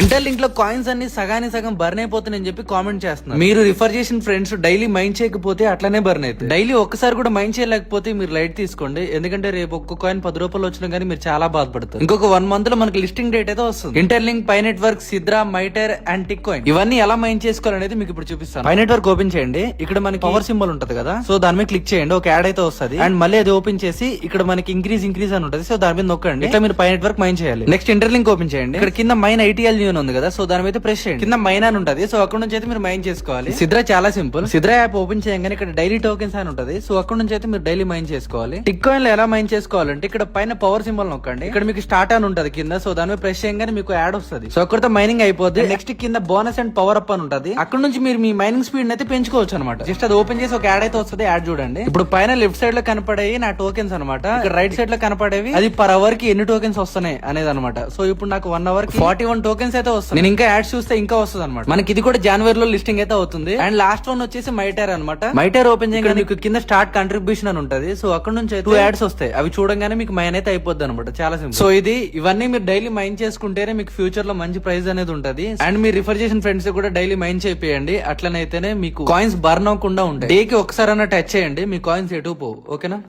Inter link లో coins అన్ని సగానికి సగం బర్న్ అయిపోతున్నాయని చెప్పి కామెంట్ చేస్తున్నారు. మీరు రిఫర్ చేసిన ఫ్రెండ్స్ డైలీ మైండ్ చేయకపోతే అట్లనే బర్న్ అవుతుంది. డైలీ ఒక్కసారి కూడా మైండ్ చేయలేకపోతే మీరు లైట్ తీసుకోండి, ఎందుకంటే రేపు ఒక్క కాయిన్ 10 రూపాయలు వచ్చినా కానీ మీరు చాలా బాధపడతారు. ఇంకొక 1 మంత్ లో మనకి లిస్టింగ్ డేట్ అయితే వస్తుంది. Inter link, Pi Network, Sidra, మైటర్ అండ్ టిక్ కాయిన్ ఇవన్నీ ఎలా మైండ్ చేసుకోవాలనేది మీకు ఇప్పుడు చూపిస్తాను. పై నెట్వర్క్ ఓపెన్ చేయండి. ఇక్కడ మనకి పవర్ సింబల్ ఉంటది కదా, సో దాని మీద క్లిక్ చేయండి. ఒక యాడ్ అయితే వస్తుంది. అండ్ మళ్ళీ అది ఓపెన్ చేసి ఇక్కడ మనకి ఇంక్రీజ్ అని ఉంటుంది, సో దాని మీద నొక్కండి. ఇట్లా మీరు పై నెట్వర్క్ మైండ్ చేయాలి. నెక్స్ట్ ఇంటర్ లింక్ ఓపెన్ చేయండి. ఇక్కడ కింద మైన్ ఐటీఎల్ యూన్ ఉంది కదా, సో దాని మీద ప్రెస్ చేయండి. కింద మైన్ అని ఉంటది, సో అక్కడ నుంచి అయితే మీరు మైన్ చేసుకోవాలి. సిద్రా చాలా సింపుల్. సిద్రా యాప్ ఓపెన్ చేయగానే ఇక్కడ డైలీ టోకెన్స్ అని ఉంటది, సో అక్కడ నుంచి అయితే మీరు డైలీ మైన్ చేసుకోవాలి. టిక్ కాయిన్ లో ఎలా మైన్ చేసుకోవాలంటే ఇక్కడ పైన పవర్ సింబల్ నొక్కండి. ఇక్కడ మీకు స్టార్ట్ అని ఉంటది కింద, సో దాని మీద ప్రెస్ చేయగానే మీకు యాడ్ వస్తుంది. సో అక్కడతో మైనింగ్ అయిపోద్ది. నెక్స్ట్ కింద బోనస్ అండ్ పవర్ అప్ అని ఉంటది, అక్కడ నుంచి మీరు మీ మైనింగ్ స్పీడ్ అయితే పెంచుకోవచ్చు అనమాట. జస్ట్ అది ఓపెన్ చేసి ఒక యాడ్ అయితే వస్తుంది. యాడ్ చూడండి. ఇప్పుడు పైన లెఫ్ట్ సైడ్ లో కనపడేవి నా టోకెన్స్ అనమాట. ఇక్కడ రైట్ సైడ్ లో కనపడేవి అది పర్ అవర్ కి ఎన్ని టోకెన్స్ వస్తున్నాయి అనేది అనమాట. సో ఇప్పుడు నాకు 1 అవర్ కి 41 టోకెన్స్ అయితే వస్తుంది. నేను ఇంకా యాడ్స్ చూస్తే ఇంకా వస్తుంది అనమాట. మనకి ఇది కూడా జనవరిలో లిస్టింగ్ అయితే అవుతుంది. అండ్ లాస్ట్ వన్ వచ్చేసి మైటర్ అనమాట. మైటర్ ఓపెన్ చేయగానే మీకు కింద స్టార్ట్ కంట్రిబ్యూషన్ అని ఉంటది, సో అక్కడ నుంచి 2 యాడ్స్ వస్తాయి. అవి చూడంగానే మీకు మైన్ అయితే అయిపోద్ది అనమాట. చాలా సింపుల్. సో ఇవన్నీ మీరు డైలీ మైన్ చేసుకుంటేనే మీకు ఫ్యూచర్ లో మంచి ప్రైస్ అనేది ఉంటది. అండ్ మీరు రిఫర్ చేసిన ఫ్రెండ్స్ కూడా డైలీ మైన్ చేయండి. అట్లనైతేనే మీకు కాయిన్స్ బర్న్ అవ్వకుండా ఉంటాయి. డేకి ఒకసారి టచ్ చేయండి, మీ కాయిన్స్ ఎటు పోవు. ఓకేనా?